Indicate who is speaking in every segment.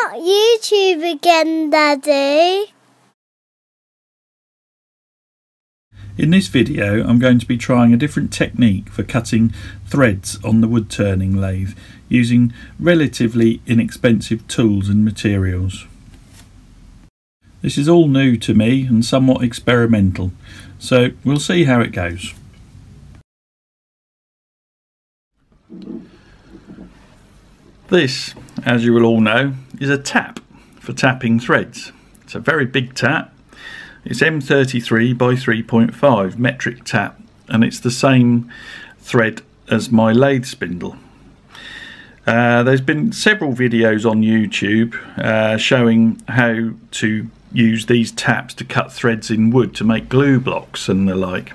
Speaker 1: not YouTube again, Daddy.
Speaker 2: In this video I'm going to be trying a different technique for cutting threads on the wood turning lathe using relatively inexpensive tools and materials. This is all new to me and somewhat experimental, so we'll see how it goes. This, as you will all know, is a tap for tapping threads. It's a very big tap. It's M33 by 3.5 metric tap, and it's the same thread as my lathe spindle. There's been several videos on YouTube showing how to use these taps to cut threads in wood to make glue blocks and the like.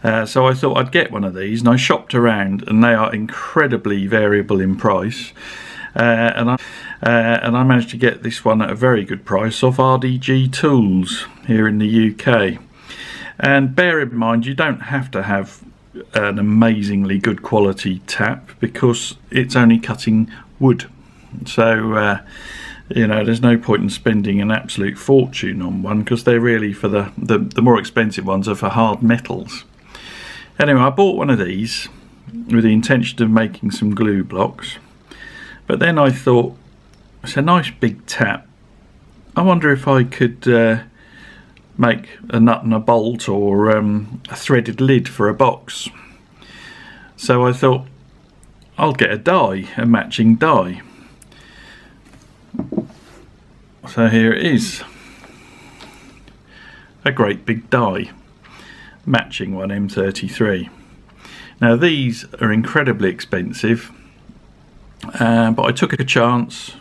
Speaker 2: So I thought I'd get one of these, and I shopped around, and they are incredibly variable in price. And I managed to get this one at a very good price off RDG Tools here in the UK. And bear in mind, you don't have to have an amazingly good quality tap because it's only cutting wood. So you know, there's no point in spending an absolute fortune on one, because they're really for the more expensive ones are for hard metals. Anyway, I bought one of these with the intention of making some glue blocks, but then I thought, it's a nice big tap. I wonder if I could make a nut and a bolt, or a threaded lid for a box. So I thought, I'll get a die, a matching die. So here it is, a great big die, matching one M33. Now these are incredibly expensive, but I took a chance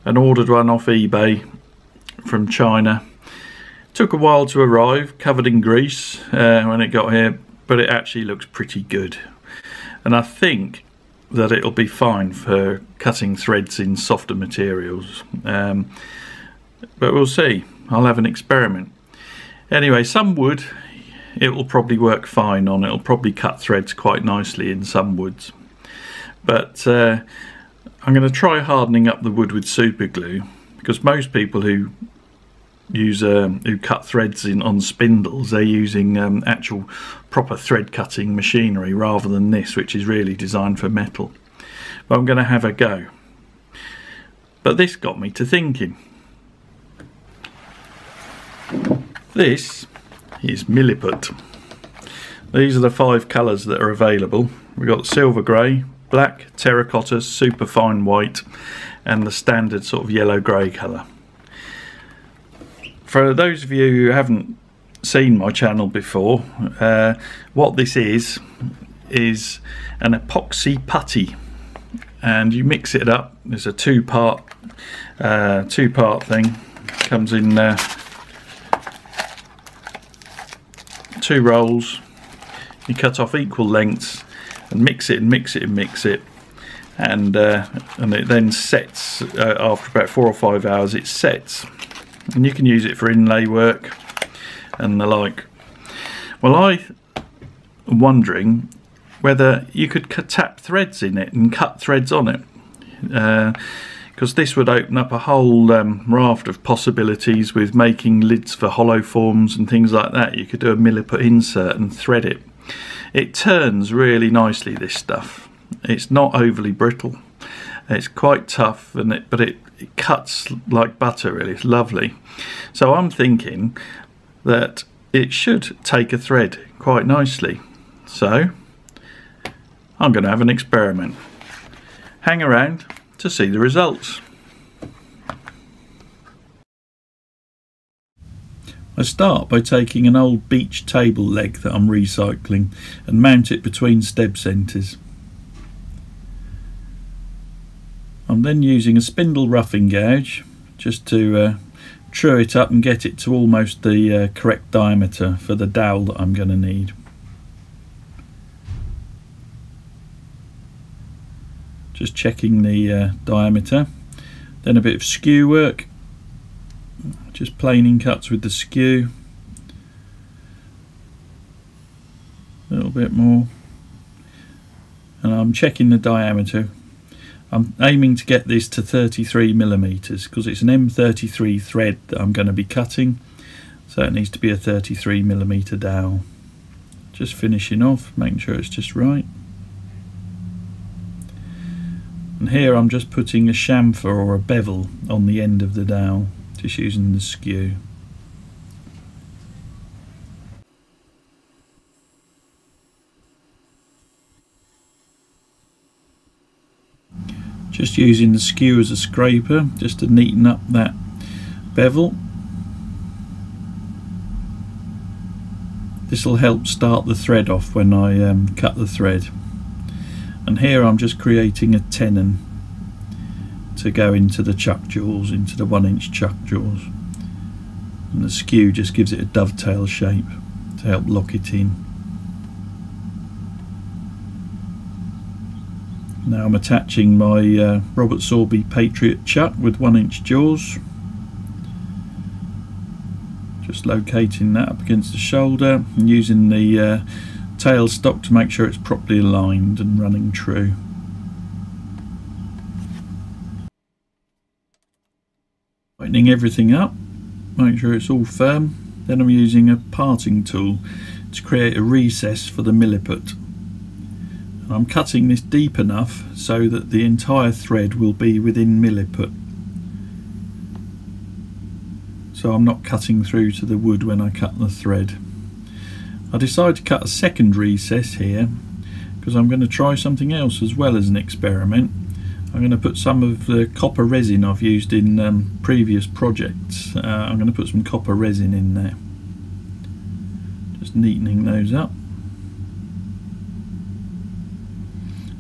Speaker 2: and ordered one off eBay from China. Took a while to arrive, covered in grease when it got here, but it actually looks pretty good, and I think that it'll be fine for cutting threads in softer materials, but we'll see. I'll have an experiment. Anyway, some wood it will probably work fine on. It'll probably cut threads quite nicely in some woods, but I'm going to try hardening up the wood with super glue, because most people who use who cut threads on spindles, they're using actual proper thread cutting machinery rather than this, which is really designed for metal. But I'm going to have a go. But this got me to thinking. This is Milliput. These are the 5 colours that are available. We've got silver grey, black, terracotta, super fine white, and the standard sort of yellow grey colour. For those of you who haven't seen my channel before, what this is an epoxy putty, and you mix it up. There's a two-part thing. Comes in 2 rolls. You cut off equal lengths and mix it and mix it and mix it, and it then sets after about 4 or 5 hours. It sets, and you can use it for inlay work and the like. Well, I am wondering whether you could tap threads in it and cut threads on it, because this would open up a whole raft of possibilities with making lids for hollow forms and things like that. You could do a Milliput insert and thread it. It turns really nicely, this stuff. It's not overly brittle. It's quite tough, but it cuts like butter, really. It's lovely. So I'm thinking that it should take a thread quite nicely. So I'm going to have an experiment. Hang around to see the results. I start by taking an old beech table leg that I'm recycling and mount it between steb centres. I'm then using a spindle roughing gouge just to true it up and get it to almost the correct diameter for the dowel that I'm going to need. Just checking the diameter. Then a bit of skew work, just planing cuts with the skew. A little bit more, and I'm checking the diameter. I'm aiming to get this to 33mm because it's an M33 thread that I'm going to be cutting, so it needs to be a 33mm dowel. Just finishing off, making sure it's just right. And here I'm just putting a chamfer or a bevel on the end of the dowel, just using the skew. Just using the skew as a scraper just to neaten up that bevel. This will help start the thread off when I cut the thread. And here I'm just creating a tenon to go into the chuck jaws, into the 1-inch chuck jaws. And the skew just gives it a dovetail shape to help lock it in. Now I'm attaching my Robert Sorby Patriot chuck with 1-inch jaws. Just locating that up against the shoulder and using the tailstock to make sure it's properly aligned and running true. Tightening everything up, make sure it's all firm. Then I'm using a parting tool to create a recess for the Milliput. And I'm cutting this deep enough so that the entire thread will be within Milliput. So I'm not cutting through to the wood when I cut the thread. I decided to cut a second recess here because I'm going to try something else as well as an experiment. I'm going to put some of the copper resin I've used in previous projects. I'm going to put some copper resin in there. Just neatening those up.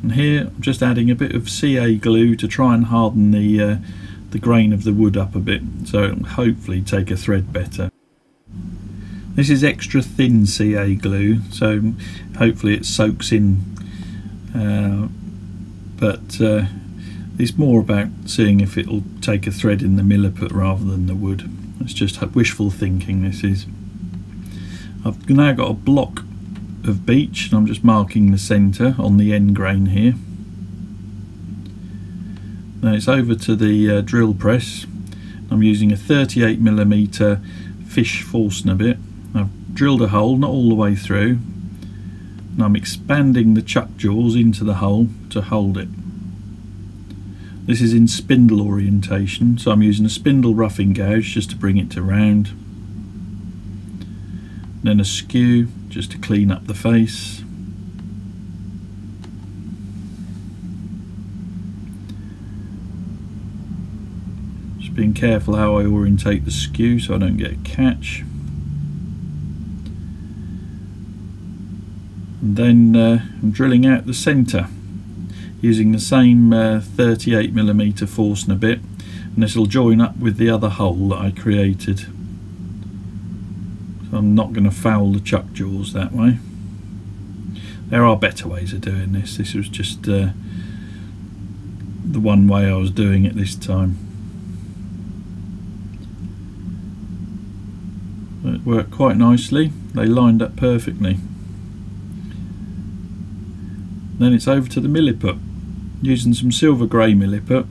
Speaker 2: And here I'm just adding a bit of CA glue to try and harden the grain of the wood up a bit, so it'll hopefully take a thread better. This is extra thin CA glue, so hopefully it soaks in, but it's more about seeing if it'll take a thread in the Milliput rather than the wood. It's just wishful thinking, this is. I've now got a block of beech and I'm just marking the centre on the end grain here. Now it's over to the drill press. I'm using a 38mm Fisch Forstner bit. I've drilled a hole, not all the way through, and I'm expanding the chuck jaws into the hole to hold it. This is in spindle orientation, so I'm using a spindle roughing gouge just to bring it to round. Then a skew just to clean up the face. Just being careful how I orientate the skew so I don't get a catch. And then I'm drilling out the centre using the same 38mm Forstner bit, and this will join up with the other hole that I created. So I'm not going to foul the chuck jaws that way. There are better ways of doing this. This was just the one way I was doing it this time. It worked quite nicely. They lined up perfectly. Then it's over to the Milliput, using some silver grey Milliput.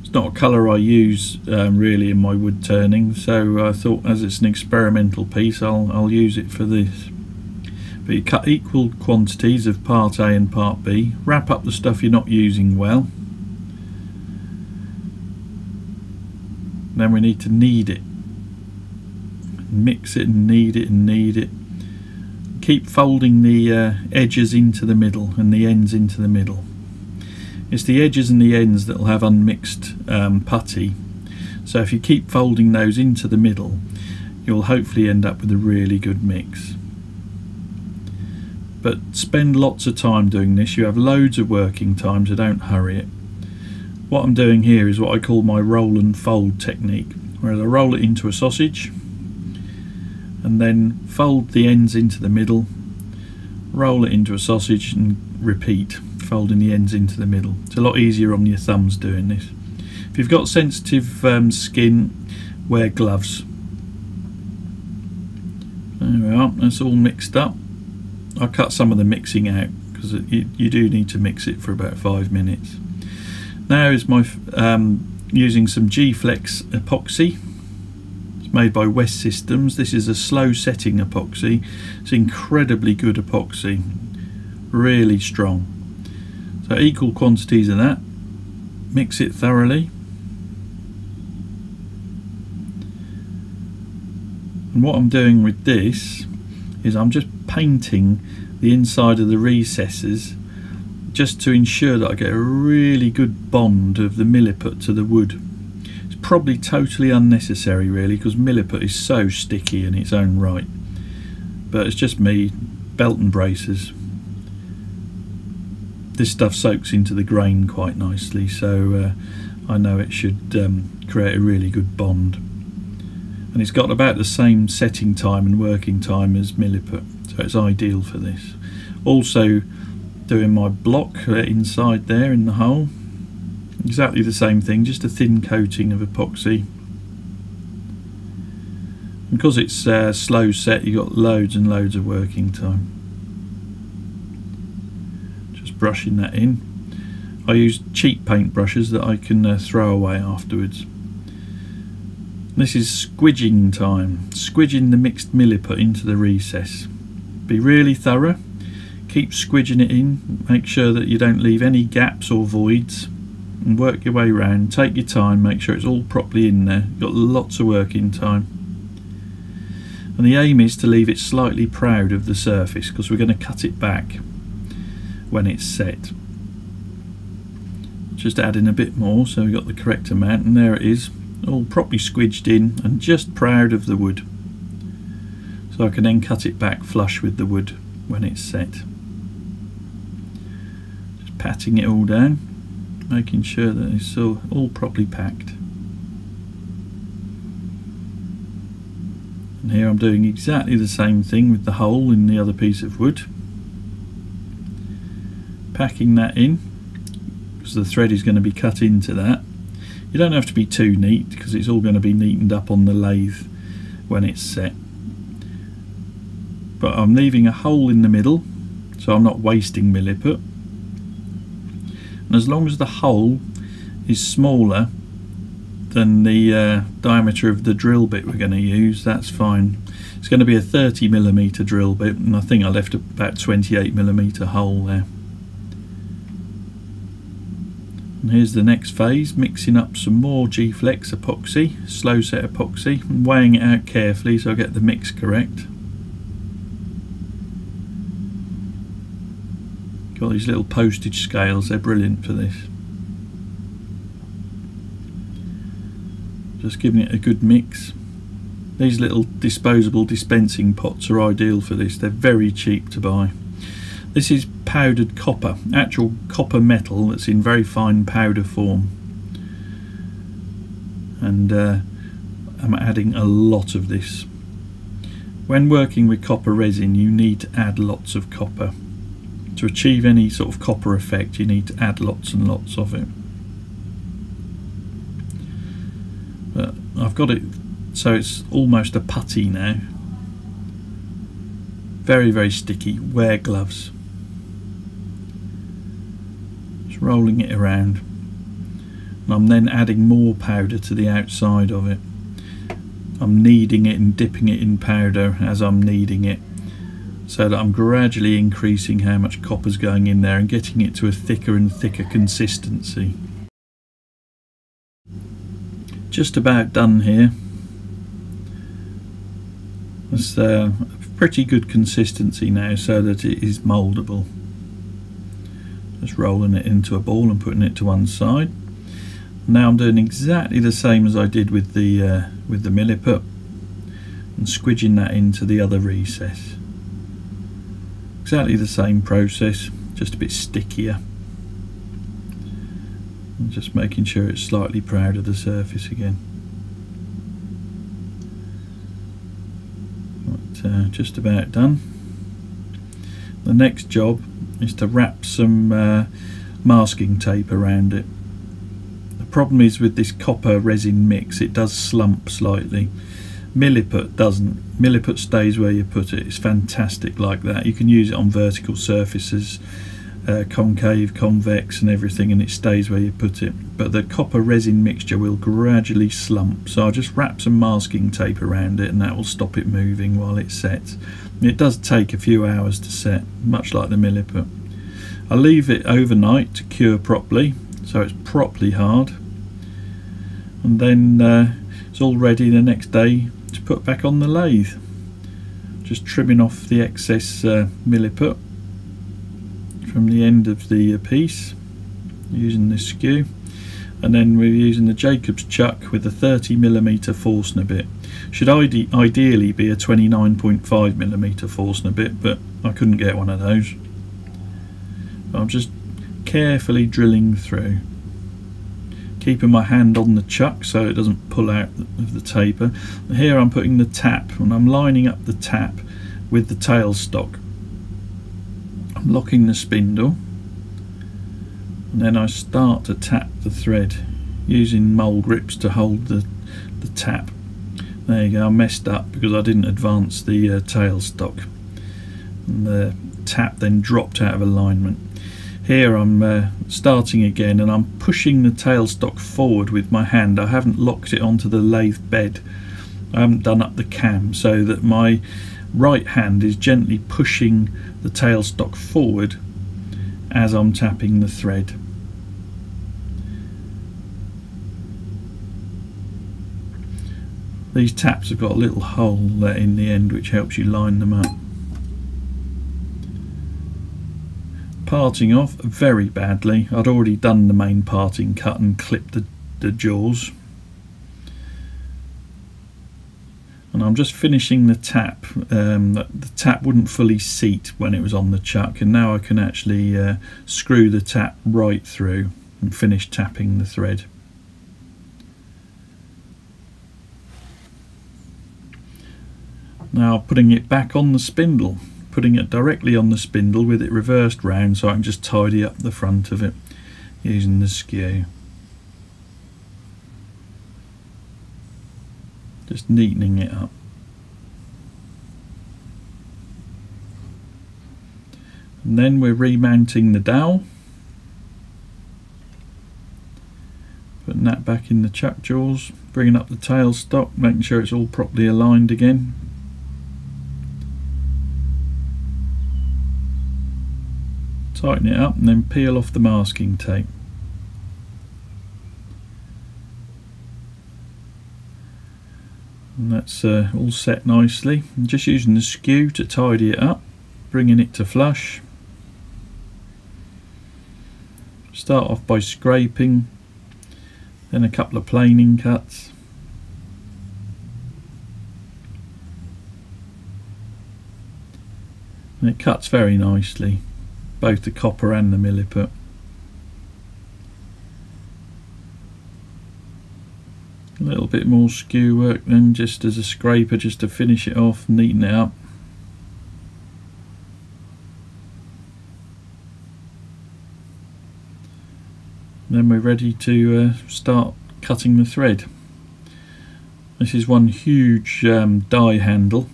Speaker 2: It's not a colour I use really in my wood turning, so I thought as it's an experimental piece I'll use it for this. But you cut equal quantities of part A and part B, wrap up the stuff you're not using well. Then we need to knead it. Mix it and knead it and knead it. Keep folding the edges into the middle and the ends into the middle. It's the edges and the ends that will have unmixed putty, so if you keep folding those into the middle you'll hopefully end up with a really good mix. But spend lots of time doing this. You have loads of working time, so don't hurry it. What I'm doing here is what I call my roll and fold technique, where I roll it into a sausage and then fold the ends into the middle, roll it into a sausage and repeat, folding the ends into the middle. It's a lot easier on your thumbs doing this. If you've got sensitive skin, wear gloves. There we are, that's all mixed up. I cut some of the mixing out because you do need to mix it for about 5 minutes. Now is my using some G-Flex epoxy. It's made by West Systems. This is a slow setting epoxy. It's incredibly good epoxy, really strong. So equal quantities of that, mix it thoroughly. And what I'm doing with this is I'm just painting the inside of the recesses just to ensure that I get a really good bond of the Milliput to the wood. It's probably totally unnecessary really, because Milliput is so sticky in its own right, but it's just me, belt and braces. This stuff soaks into the grain quite nicely, so I know it should create a really good bond. And it's got about the same setting time and working time as Milliput, so it's ideal for this. Also doing my block inside there in the hole, exactly the same thing, just a thin coating of epoxy. And because it's slow set, you've got loads and loads of working time. Just brushing that in. I use cheap paint brushes that I can throw away afterwards. This is squidging time, squidging the mixed Milliput into the recess. Be really thorough. Keep squidging it in, make sure that you don't leave any gaps or voids, and work your way around. Take your time, make sure it's all properly in there. You've got lots of working time. And the aim is to leave it slightly proud of the surface, because we're going to cut it back when it's set. Just add in a bit more so we've got the correct amount, and there it is, all properly squidged in and just proud of the wood. So I can then cut it back flush with the wood when it's set. Patting it all down, making sure that it's all properly packed. And here I'm doing exactly the same thing with the hole in the other piece of wood. Packing that in, because the thread is going to be cut into that. You don't have to be too neat, because it's all going to be neatened up on the lathe when it's set. But I'm leaving a hole in the middle, so I'm not wasting Milliput. And as long as the hole is smaller than the diameter of the drill bit we're going to use, that's fine. It's going to be a 30mm drill bit, and I think I left about 28mm hole there. And here's the next phase, mixing up some more G-Flex epoxy, slow set epoxy, and weighing it out carefully so I get the mix correct. Got these little postage scales, they're brilliant for this. Just giving it a good mix. These little disposable dispensing pots are ideal for this, they're very cheap to buy. This is powdered copper, actual copper metal that's in very fine powder form. And I'm adding a lot of this. When working with copper resin, you need to add lots of copper. To achieve any sort of copper effect, you need to add lots and lots of it. But I've got it so it's almost a putty now. Very, very sticky. Wear gloves. Just rolling it around. And I'm then adding more powder to the outside of it. I'm kneading it and dipping it in powder as I'm kneading it, so that I'm gradually increasing how much copper's going in there and getting it to a thicker and thicker consistency. Just about done here. It's a pretty good consistency now, so that it is mouldable. Just rolling it into a ball and putting it to one side. Now I'm doing exactly the same as I did with the Milliput, and squidging that into the other recess. Exactly the same process, just a bit stickier. And just making sure it's slightly proud of the surface again. But, just about done. The next job is to wrap some masking tape around it. The problem is with this copper resin mix, it does slump slightly. Milliput doesn't. Milliput stays where you put it. It's fantastic like that. You can use it on vertical surfaces concave, convex and everything, and it stays where you put it. But the copper resin mixture will gradually slump, so I'll just wrap some masking tape around it and that will stop it moving while it sets. It does take a few hours to set, much like the Milliput. I leave it overnight to cure properly, so it's properly hard, and then it's all ready the next day to put back on the lathe. Just trimming off the excess Milliput from the end of the piece using this skew, and then we're using the Jacob's chuck with a 30mm Forstner bit. Should ideally be a 29.5mm Forstner bit, but I couldn't get one of those. I'm just carefully drilling through, keeping my hand on the chuck so it doesn't pull out of the taper. Here I'm putting the tap, and I'm lining up the tap with the tailstock. I'm locking the spindle, and then I start to tap the thread using mole grips to hold the tap. There you go, I messed up because I didn't advance the tailstock, and the tap then dropped out of alignment. Here I'm starting again, and I'm pushing the tailstock forward with my hand. I haven't locked it onto the lathe bed. I haven't done up the cam, so that my right hand is gently pushing the tailstock forward as I'm tapping the thread. These taps have got a little hole there in the end which helps you line them up. Parting off very badly. I'd already done the main parting cut and clipped the jaws. And I'm just finishing the tap. The tap wouldn't fully seat when it was on the chuck, and now I can actually screw the tap right through and finish tapping the thread. Now putting it back on the spindle, putting it directly on the spindle with it reversed round so I can just tidy up the front of it using the skew. Just neatening it up. And then we're remounting the dowel, putting that back in the chuck jaws, bringing up the tailstock, making sure it's all properly aligned again. Tighten it up and then peel off the masking tape. And that's all set nicely. I'm just using the skew to tidy it up, bringing it to flush. Start off by scraping, then a couple of planing cuts. And it cuts very nicely, both the copper and the Milliput. A little bit more skew work then, just as a scraper, just to finish it off, neaten it up. Then we're ready to start cutting the thread. This is one huge die handle.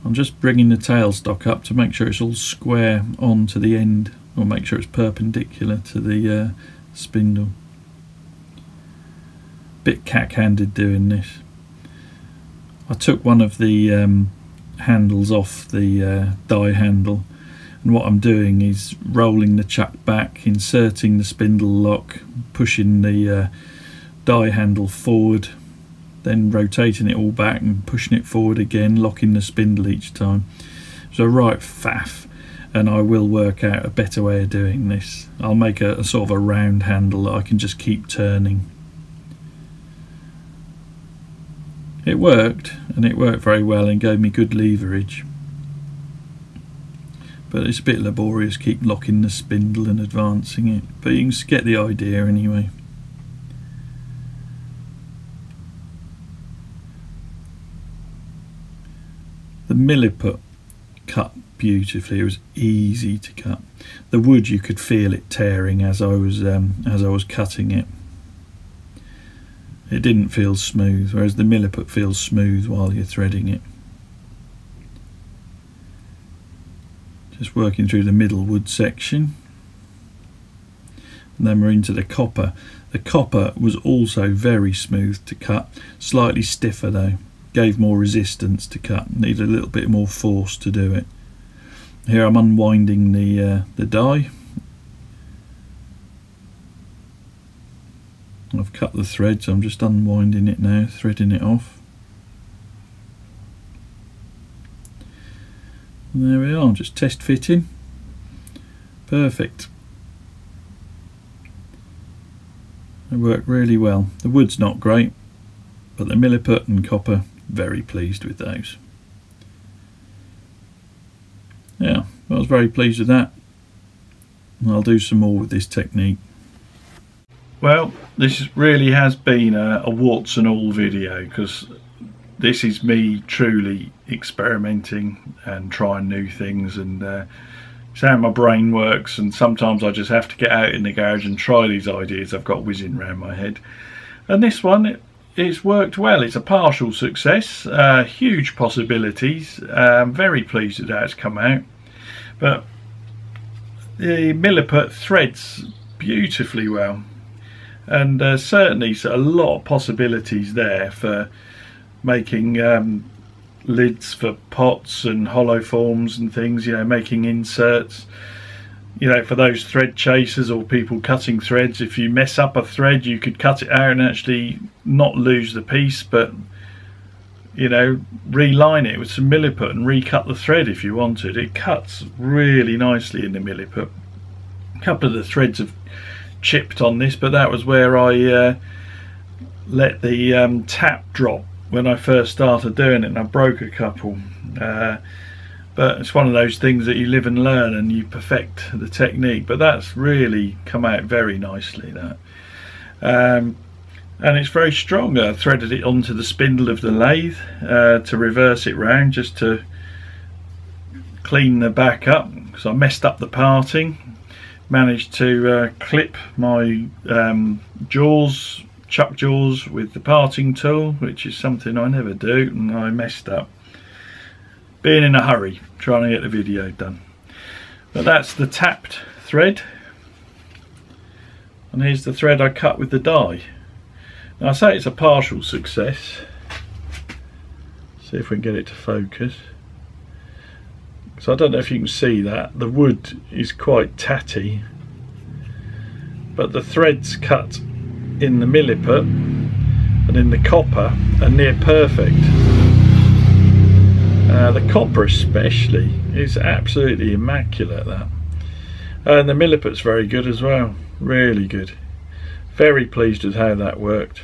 Speaker 2: I'm just bringing the tailstock up to make sure it's all square onto the end, or make sure it's perpendicular to the spindle. Bit cack-handed doing this. I took one of the handles off the die handle, and what I'm doing is rolling the chuck back, inserting the spindle lock, pushing the die handle forward, then rotating it all back and pushing it forward again, locking the spindle each time. It's a right faff, and I will work out a better way of doing this. I'll make a sort of a round handle that I can just keep turning. It worked, and it worked very well and gave me good leverage. But it's a bit laborious, keep locking the spindle and advancing it, but you can get the idea anyway. The Milliput cut beautifully. It was easy to cut. The wood, you could feel it tearing as I was cutting it. It didn't feel smooth, whereas the Milliput feels smooth while you're threading it. Just working through the middle wood section, and then we're into the copper. The copper was also very smooth to cut, slightly stiffer though, gave more resistance to cut, needed a little bit more force to do it. Here I'm unwinding the die. I've cut the thread, so I'm just unwinding it now, threading it off. And there we are, just test fitting. Perfect. They work really well. The wood's not great, but the Milliput and copper, very pleased with those. Yeah, I was very pleased with that. And I'll do some more with this technique. Well, this really has been a warts and all video, because this is me truly experimenting and trying new things, and it's how my brain works, and sometimes I just have to get out in the garage and try these ideas I've got whizzing around my head. And this one, it's worked well. It's a partial success, huge possibilities. I'm very pleased with how it's come out. But the Milliput threads beautifully well, and certainly a lot of possibilities there for making lids for pots and hollow forms and things, you know, making inserts, you know, for those thread chasers or people cutting threads. If you mess up a thread, you could cut it out and actually not lose the piece, but, you know, reline it with some Milliput and recut the thread if you wanted. It cuts really nicely in the Milliput. A couple of the threads have chipped on this, but that was where I let the tap drop when I first started doing it, and I broke a couple. But it's one of those things that you live and learn and you perfect the technique. But that's really come out very nicely, that. And it's very strong. I threaded it onto the spindle of the lathe to reverse it round, just to clean the back up, because I messed up the parting. Managed to clip my jaws, chuck jaws, with the parting tool, which is something I never do, and I messed up being in a hurry trying to get the video done. But that's the tapped thread, and here's the thread I cut with the die. Now I say it's a partial success. See if we can get it to focus. So I don't know if you can see that the wood is quite tatty, but the threads cut in the Milliput and in the copper are near perfect. The copper especially is absolutely immaculate, that, and the Milliput's very good as well, really good. Very pleased with how that worked.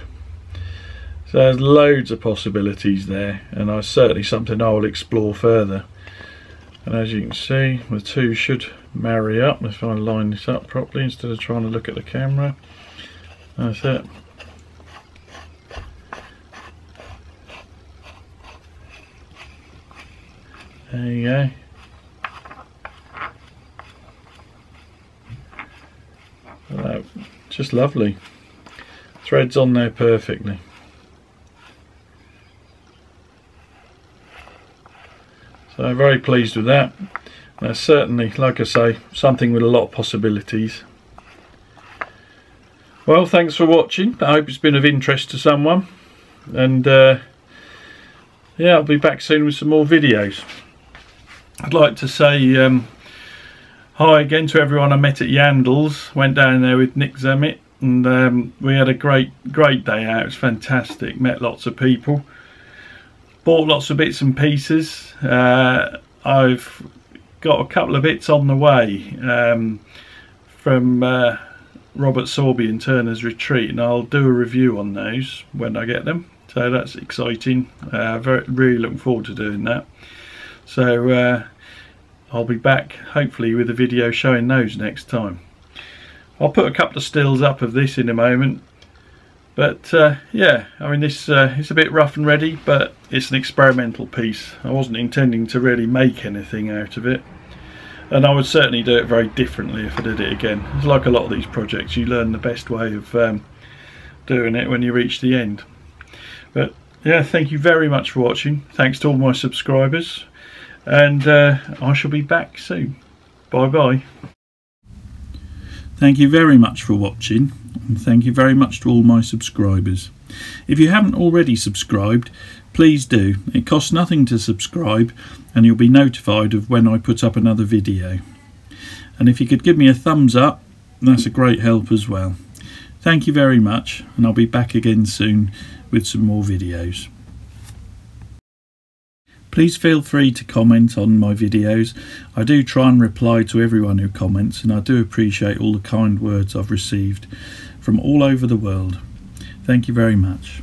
Speaker 2: So there's loads of possibilities there, and that's certainly something I will explore further. And as you can see, the two should marry up if I line this up properly instead of trying to look at the camera. That's it. There you go. Just lovely. Threads on there perfectly. So I'm very pleased with that. That's certainly, like I say, something with a lot of possibilities. Well, thanks for watching. I hope it's been of interest to someone, and yeah, I'll be back soon with some more videos. I'd like to say hi again to everyone I met at Yandles. Went down there with Nick Zemit, and we had a great day out. It was fantastic. Met lots of people. Bought lots of bits and pieces. I've got a couple of bits on the way from Robert Sorby and Turner's Retreat, and I'll do a review on those when I get them. So that's exciting. Really looking forward to doing that. So I'll be back hopefully with a video showing those next time. I'll put a couple of stills up of this in a moment. But yeah, I mean, this it's a bit rough and ready, but it's an experimental piece. I wasn't intending to really make anything out of it, and I would certainly do it very differently if I did it again. It's like a lot of these projects, you learn the best way of doing it when you reach the end. But yeah, thank you very much for watching. Thanks to all my subscribers, and I shall be back soon. Bye bye. Thank you very much for watching, and thank you very much to all my subscribers. If you haven't already subscribed, please do. It costs nothing to subscribe, and you'll be notified of when I put up another video. And if you could give me a thumbs up, that's a great help as well. Thank you very much, and I'll be back again soon with some more videos. Please feel free to comment on my videos. I do try and reply to everyone who comments, and I do appreciate all the kind words I've received from all over the world. Thank you very much.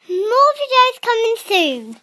Speaker 1: More videos coming soon.